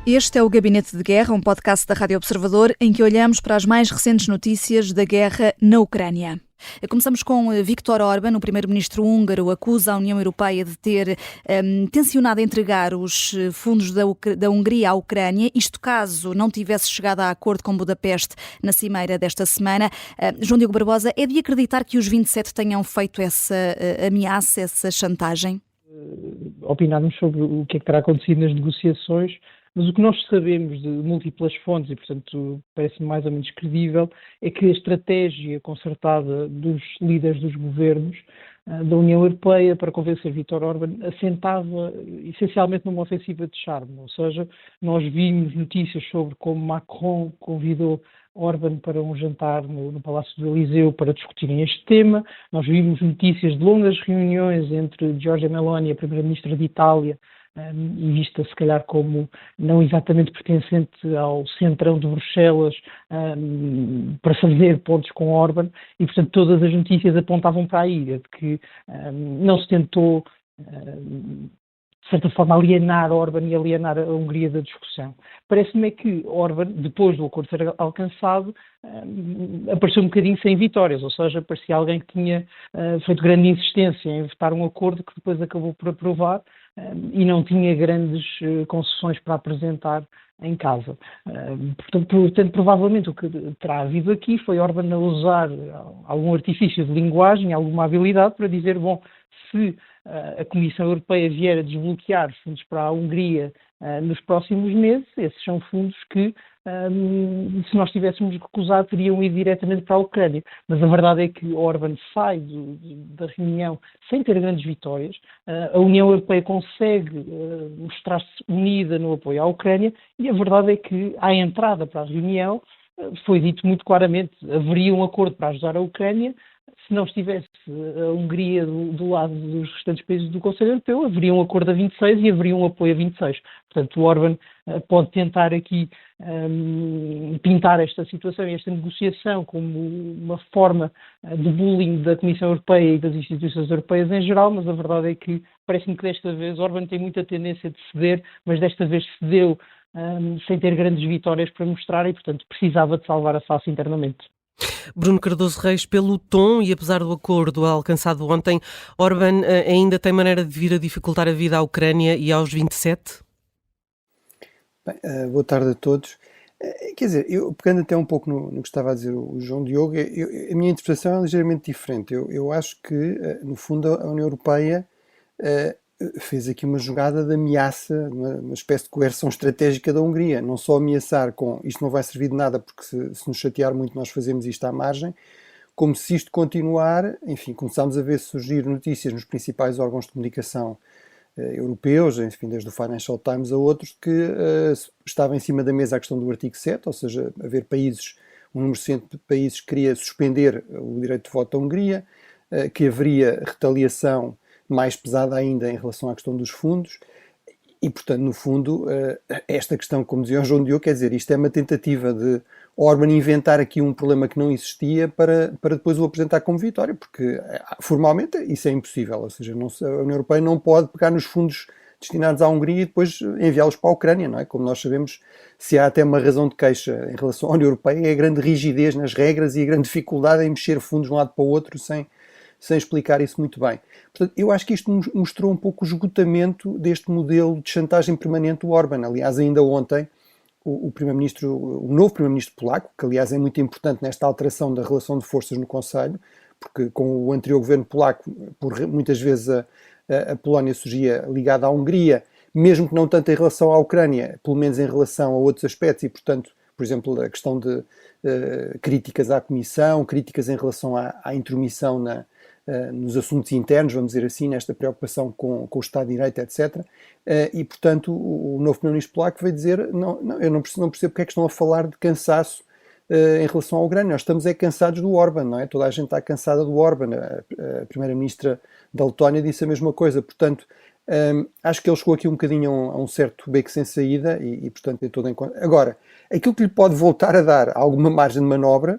Este é o Gabinete de Guerra, um podcast da Rádio Observador, em que olhamos para as mais recentes notícias da guerra na Ucrânia. Começamos com Viktor Orbán, o primeiro-ministro húngaro, acusa a União Europeia de ter tencionado entregar os fundos da Hungria à Ucrânia, isto caso não tivesse chegado a acordo com Budapeste na cimeira desta semana. João Diogo Barbosa, é de acreditar que os 27 tenham feito essa ameaça, essa chantagem? Opinarmos sobre o que é que terá acontecido nas negociações, mas o que nós sabemos de múltiplas fontes, e portanto parece-me mais ou menos credível, é que a estratégia concertada dos líderes dos governos da União Europeia para convencer Viktor Orbán assentava essencialmente numa ofensiva de charme, ou seja, nós vimos notícias sobre como Macron convidou Orbán para um jantar no Palácio do Eliseu para discutirem este tema. Nós vimos notícias de longas reuniões entre Giorgia Meloni, a primeira-ministra de Itália, e vista se calhar como não exatamente pertencente ao centrão de Bruxelas, para fazer pontos com Orbán, e portanto todas as notícias apontavam para aí, de que não se tentou de certa forma alienar Orbán e alienar a Hungria da discussão. Parece-me que Orbán, depois do acordo ser alcançado, apareceu um bocadinho sem vitórias, ou seja, parecia alguém que tinha feito grande insistência em votar um acordo que depois acabou por aprovar e não tinha grandes concessões para apresentar em casa. Portanto, provavelmente o que terá havido aqui foi Orbán a usar algum artifício de linguagem, alguma habilidade para dizer, bom, se a Comissão Europeia vier a desbloquear fundos para a Hungria nos próximos meses, esses são fundos que, se nós tivéssemos recusado, teriam ido diretamente para a Ucrânia. Mas a verdade é que Orbán sai da reunião sem ter grandes vitórias. A União Europeia consegue mostrar-se unida no apoio à Ucrânia e a verdade é que, à entrada para a reunião, foi dito muito claramente, haveria um acordo para ajudar a Ucrânia. Se não estivesse a Hungria do lado dos restantes países do Conselho Europeu, haveria um acordo a 26 e haveria um apoio a 26. Portanto, o Orbán pode tentar aqui pintar esta situação e esta negociação como uma forma de bullying da Comissão Europeia e das instituições europeias em geral, mas a verdade é que parece-me que desta vez Orbán tem muita tendência de ceder, mas desta vez cedeu sem ter grandes vitórias para mostrar e, portanto, precisava de salvar a face internamente. Bruno Cardoso Reis, pelo tom e apesar do acordo alcançado ontem, Orbán ainda tem maneira de vir a dificultar a vida à Ucrânia e aos 27? Bem, boa tarde a todos. Quer dizer, eu pegando até um pouco no que estava a dizer o João Diogo, a minha interpretação é ligeiramente diferente. Eu acho que, no fundo, a União Europeia fez aqui uma jogada de ameaça, uma espécie de coerção estratégica da Hungria. Não só ameaçar com isto não vai servir de nada porque se nos chatear muito nós fazemos isto à margem, como se isto continuar, enfim, começámos a ver surgir notícias nos principais órgãos de comunicação europeus, enfim, desde o Financial Times a outros, que estava em cima da mesa a questão do artigo 7, ou seja, haver países, um número suficiente de países que queria suspender o direito de voto da Hungria, que haveria retaliação mais pesada ainda em relação à questão dos fundos e, portanto, no fundo, esta questão, como dizia o João Diogo, quer dizer, isto é uma tentativa de Orbán inventar aqui um problema que não existia para depois o apresentar como vitória, porque formalmente isso é impossível, ou seja, a União Europeia não pode pegar nos fundos destinados à Hungria e depois enviá-los para a Ucrânia, não é? Como nós sabemos, se há até uma razão de queixa em relação à União Europeia é a grande rigidez nas regras e a grande dificuldade em mexer fundos de um lado para o outro sem explicar isso muito bem. Portanto, eu acho que isto mostrou um pouco o esgotamento deste modelo de chantagem permanente do Orbán. Aliás, ainda ontem, o novo primeiro-ministro polaco, que aliás é muito importante nesta alteração da relação de forças no Conselho, porque com o anterior governo polaco, muitas vezes a Polónia surgia ligada à Hungria, mesmo que não tanto em relação à Ucrânia, pelo menos em relação a outros aspectos e, portanto, por exemplo, a questão de críticas à Comissão, críticas em relação à intromissão nos assuntos internos, vamos dizer assim, nesta preocupação com o Estado de Direito, etc. E, portanto, o novo primeiro-ministro polaco veio dizer eu não percebo porque é que estão a falar de cansaço em relação à Ucrânia. Nós estamos cansados do Orbán, não é? Toda a gente está cansada do Orbán. A primeira-ministra da Letónia disse a mesma coisa. Portanto, acho que ele chegou aqui um bocadinho a um certo beco sem saída e portanto, tem todo em conta. Agora, aquilo que lhe pode voltar a dar alguma margem de manobra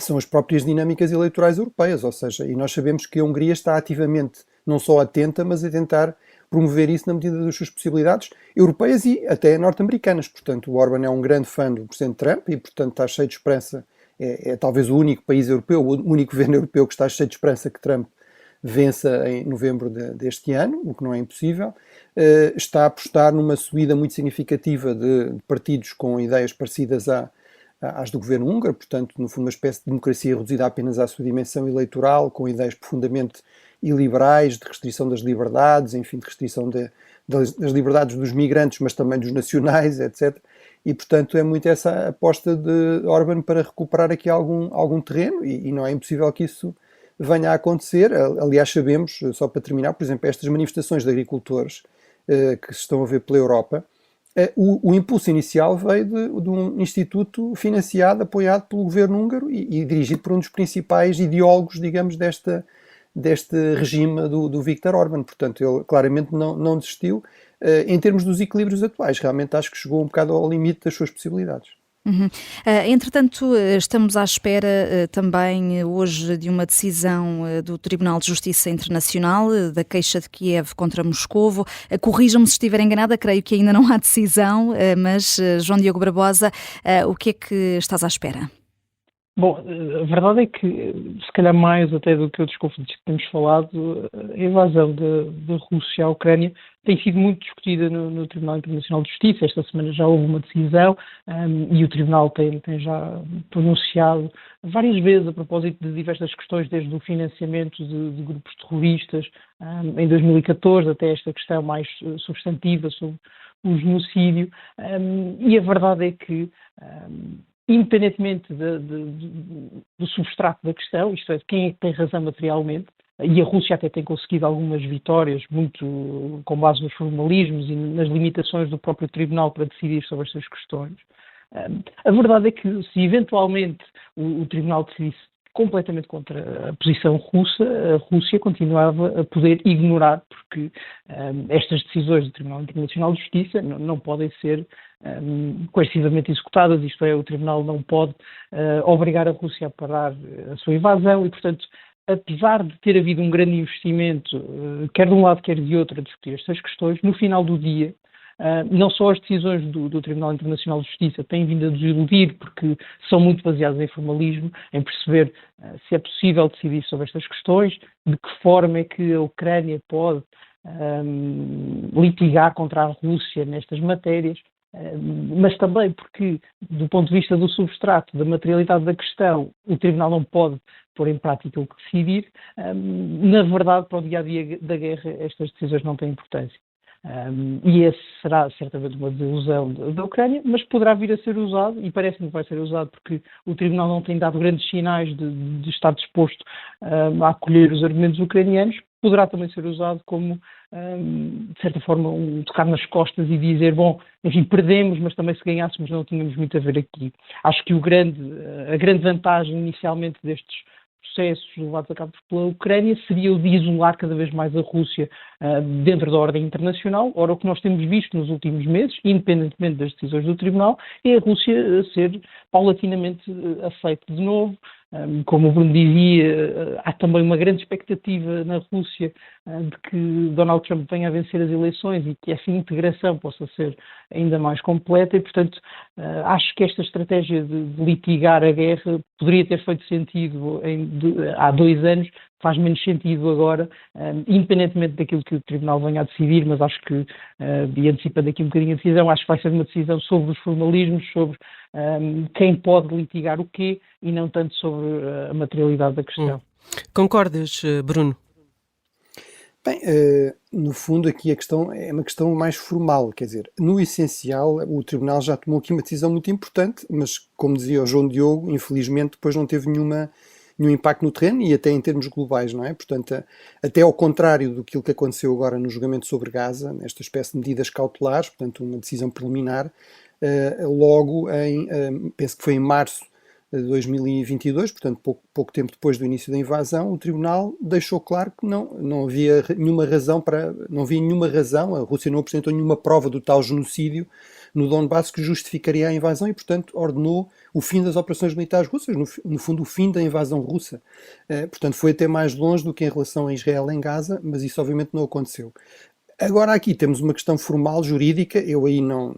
são as próprias dinâmicas eleitorais europeias, ou seja, e nós sabemos que a Hungria está ativamente, não só atenta, mas a tentar promover isso na medida das suas possibilidades europeias e até norte-americanas. Portanto, o Orbán é um grande fã do presidente Trump e, portanto, está cheio de esperança. É talvez o único país europeu, o único governo europeu que está cheio de esperança que Trump vença em novembro deste ano, o que não é impossível. Está a apostar numa subida muito significativa de partidos com ideias parecidas às do governo húngaro, portanto, no fundo, uma espécie de democracia reduzida apenas à sua dimensão eleitoral, com ideias profundamente iliberais, de restrição das liberdades, enfim, de restrição das liberdades dos migrantes, mas também dos nacionais, etc. E, portanto, é muito essa aposta de Orbán para recuperar aqui algum terreno, e não é impossível que isso venha a acontecer. Aliás, sabemos, só para terminar, por exemplo, estas manifestações de agricultores que se estão a ver pela Europa, o impulso inicial veio de um instituto financiado, apoiado pelo governo húngaro e dirigido por um dos principais ideólogos, digamos, deste regime do Viktor Orbán. Portanto, ele claramente não desistiu. Em termos dos equilíbrios atuais, realmente acho que chegou um bocado ao limite das suas possibilidades. Uhum. Entretanto, estamos à espera também hoje de uma decisão do Tribunal de Justiça Internacional, da queixa de Kiev contra Moscovo. Corrijam-me se estiver enganada, creio que ainda não há decisão, mas João Diogo Barbosa, o que é que estás à espera? Bom, a verdade é que, se calhar mais até do que outros conflitos que temos falado, a invasão da Rússia à Ucrânia tem sido muito discutida no Tribunal Internacional de Justiça. Esta semana já houve uma decisão e o Tribunal tem já pronunciado várias vezes a propósito de diversas questões, desde o financiamento de grupos terroristas em 2014 até esta questão mais substantiva sobre o genocídio. E a verdade é que independentemente do substrato da questão, isto é, de quem é que tem razão materialmente, e a Rússia até tem conseguido algumas vitórias, muito com base nos formalismos e nas limitações do próprio tribunal para decidir sobre estas questões. A verdade é que, se eventualmente o tribunal decidisse completamente contra a posição russa, a Rússia continuava a poder ignorar, porque estas decisões do Tribunal Internacional de Justiça não podem ser coercivamente executadas, isto é, o Tribunal não pode obrigar a Rússia a parar a sua invasão e, portanto, apesar de ter havido um grande investimento, quer de um lado quer de outro, a discutir estas questões, no final do dia, não só as decisões do Tribunal Internacional de Justiça têm vindo a desiludir, porque são muito baseadas em formalismo, em perceber se é possível decidir sobre estas questões, de que forma é que a Ucrânia pode litigar contra a Rússia nestas matérias, mas também porque, do ponto de vista do substrato, da materialidade da questão, o Tribunal não pode pôr em prática o que decidir. Na verdade, para o dia-a-dia da guerra, estas decisões não têm importância. E esse será certamente uma desilusão da Ucrânia, mas poderá vir a ser usado, e parece-me que vai ser usado porque o Tribunal não tem dado grandes sinais de estar disposto a acolher os argumentos ucranianos. Poderá também ser usado como, de certa forma, tocar nas costas e dizer, bom, enfim, perdemos, mas também se ganhássemos não tínhamos muito a ver aqui. Acho que a grande vantagem inicialmente destes processos levados a cabo pela Ucrânia seria o de isolar cada vez mais a Rússia dentro da ordem internacional. Ora, o que nós temos visto nos últimos meses, independentemente das decisões do Tribunal, é a Rússia ser paulatinamente aceita de novo. Como o Bruno dizia, há também uma grande expectativa na Rússia de que Donald Trump venha a vencer as eleições e que essa integração possa ser ainda mais completa e, portanto, acho que esta estratégia de litigar a guerra poderia ter feito sentido há 2 anos, faz menos sentido agora, independentemente daquilo que o Tribunal venha a decidir, mas acho que, e antecipando aqui um bocadinho a decisão, acho que vai ser uma decisão sobre os formalismos, sobre quem pode litigar o quê e não tanto sobre a materialidade da questão. Concordas, Bruno? Bem, no fundo aqui a questão é uma questão mais formal, quer dizer, no essencial o Tribunal já tomou aqui uma decisão muito importante, mas como dizia o João Diogo, infelizmente depois não teve nenhum impacto no terreno e até em termos globais, não é? Portanto, até ao contrário do que aconteceu agora no julgamento sobre Gaza, nesta espécie de medidas cautelares, portanto uma decisão preliminar, logo penso que foi em março de 2022, portanto pouco tempo depois do início da invasão, o Tribunal deixou claro que não havia nenhuma razão, a Rússia não apresentou nenhuma prova do tal genocídio no Donbass que justificaria a invasão e, portanto, ordenou o fim das operações militares russas, no fundo o fim da invasão russa. Portanto, foi até mais longe do que em relação a Israel em Gaza, mas isso obviamente não aconteceu. Agora aqui temos uma questão formal, jurídica. Eu aí não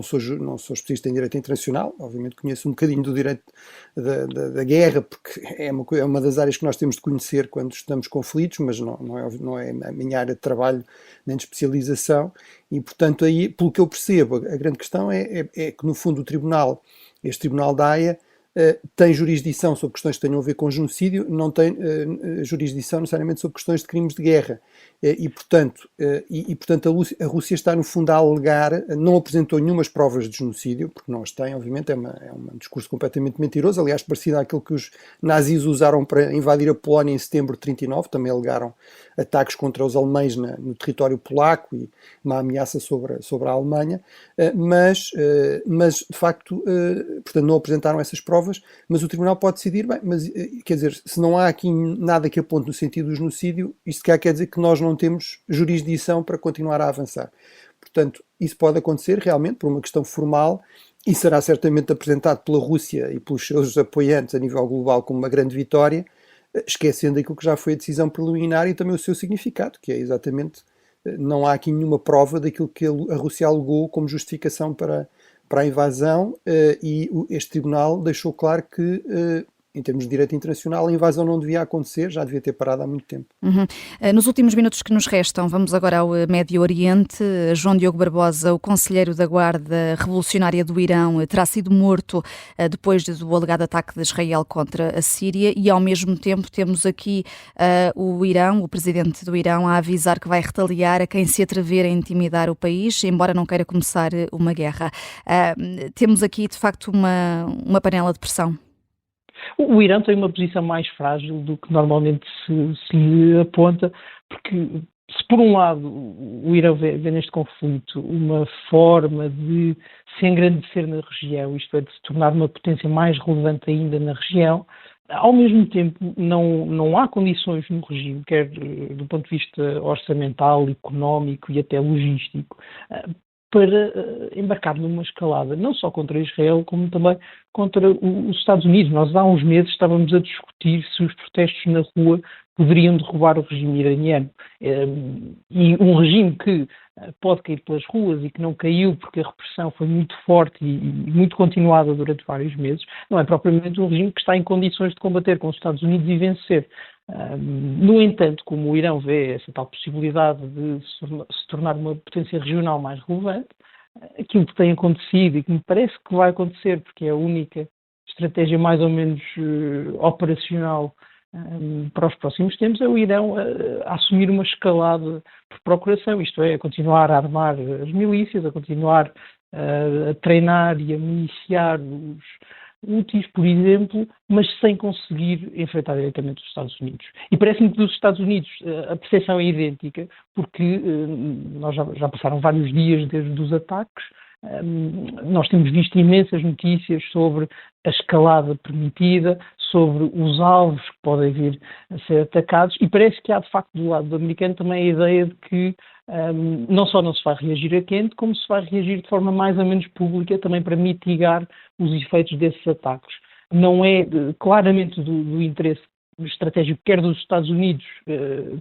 sou especialista em direito internacional, obviamente conheço um bocadinho do direito da guerra, porque é uma das áreas que nós temos de conhecer quando estudamos conflitos, mas não é a minha área de trabalho nem de especialização, e portanto aí, pelo que eu percebo, a grande questão é que no fundo este Tribunal da Haia tem jurisdição sobre questões que tenham a ver com genocídio, não tem jurisdição necessariamente sobre questões de crimes de guerra. E portanto, a Rússia está, no fundo, a alegar, não apresentou nenhumas provas de genocídio, porque não as tem, obviamente, é um discurso completamente mentiroso, aliás, parecido àquele que os nazis usaram para invadir a Polónia em setembro de 1939, também alegaram ataques contra os alemães no território polaco e uma ameaça sobre a Alemanha, mas de facto, portanto, não apresentaram essas provas, mas o Tribunal pode decidir, bem, mas quer dizer, se não há aqui nada que aponte no sentido do genocídio, isto quer dizer que nós não temos jurisdição para continuar a avançar. Portanto, isso pode acontecer realmente por uma questão formal e será certamente apresentado pela Rússia e pelos seus apoiantes a nível global como uma grande vitória, esquecendo aquilo que já foi a decisão preliminar e também o seu significado, que é exatamente, não há aqui nenhuma prova daquilo que a Rússia alegou como justificação para a invasão, e este tribunal deixou claro que, em termos de direito internacional, a invasão não devia acontecer, já devia ter parado há muito tempo. Uhum. Nos últimos minutos que nos restam, vamos agora ao Médio Oriente. João Diogo Barbosa, o conselheiro da Guarda Revolucionária do Irão, terá sido morto depois do alegado ataque de Israel contra a Síria e, ao mesmo tempo, temos aqui o presidente do Irão, a avisar que vai retaliar a quem se atrever a intimidar o país, embora não queira começar uma guerra. Temos aqui, de facto, uma panela de pressão. O Irão tem uma posição mais frágil do que normalmente se lhe aponta, porque se por um lado o Irão vê neste conflito uma forma de se engrandecer na região, isto é, de se tornar uma potência mais relevante ainda na região, ao mesmo tempo não há condições no regime, quer do ponto de vista orçamental, económico e até logístico, para embarcar numa escalada, não só contra Israel, como também contra os Estados Unidos. Nós há uns meses estávamos a discutir se os protestos na rua poderiam derrubar o regime iraniano. E um regime que pode cair pelas ruas e que não caiu porque a repressão foi muito forte e muito continuada durante vários meses, não é propriamente um regime que está em condições de combater com os Estados Unidos e vencer. No entanto, como o Irão vê essa tal possibilidade de se tornar uma potência regional mais relevante, aquilo que tem acontecido e que me parece que vai acontecer, porque é a única estratégia mais ou menos operacional para os próximos tempos, é o Irão a assumir uma escalada por procuração, isto é, a continuar a armar as milícias, a continuar a treinar e a municiar os úteis, por exemplo, mas sem conseguir enfrentar diretamente os Estados Unidos. E parece-me que dos Estados Unidos a percepção é idêntica, porque nós já passaram vários dias desde os ataques, nós temos visto imensas notícias sobre a escalada permitida, sobre os alvos que podem vir a ser atacados, e parece que há, de facto, do lado do americano também a ideia de que não só não se vai reagir a quente, como se vai reagir de forma mais ou menos pública também para mitigar os efeitos desses ataques. Não é claramente do interesse estratégico, quer dos Estados Unidos,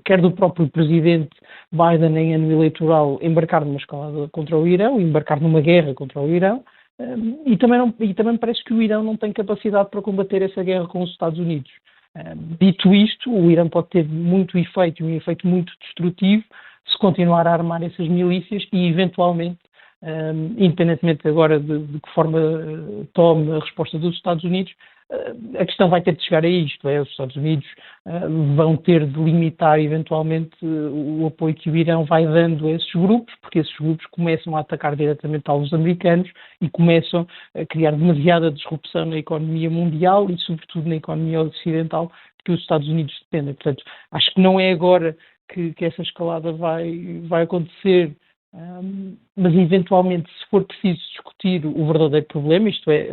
quer do próprio presidente Biden em ano eleitoral, embarcar numa escalada contra o Irão, embarcar numa guerra contra o Irão, e também parece que o Irão não tem capacidade para combater essa guerra com os Estados Unidos. Dito isto, o Irão pode ter muito efeito, e um efeito muito destrutivo, se continuar a armar essas milícias e, eventualmente, independentemente agora de que forma tome a resposta dos Estados Unidos, a questão vai ter de chegar a isto, os Estados Unidos vão ter de limitar eventualmente o apoio que o Irão vai dando a esses grupos, porque esses grupos começam a atacar diretamente aos americanos e começam a criar demasiada disrupção na economia mundial e sobretudo na economia ocidental que os Estados Unidos dependem. Portanto, acho que não é agora que essa escalada vai acontecer, mas eventualmente, se for preciso discutir o verdadeiro problema, isto é,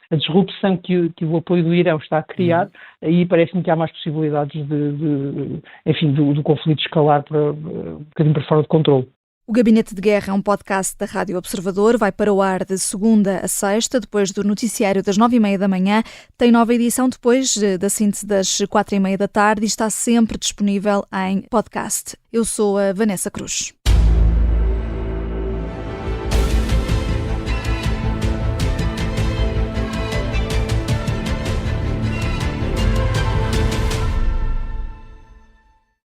a disrupção que o apoio do Irão está a criar, aí parece-me que há mais possibilidades do conflito escalar um bocadinho para fora de controle. O Gabinete de Guerra é um podcast da Rádio Observador, vai para o ar de segunda a sexta, depois do noticiário das 9h30 da manhã. Tem nova edição depois da síntese das 4h30 da tarde e está sempre disponível em podcast. Eu sou a Vanessa Cruz.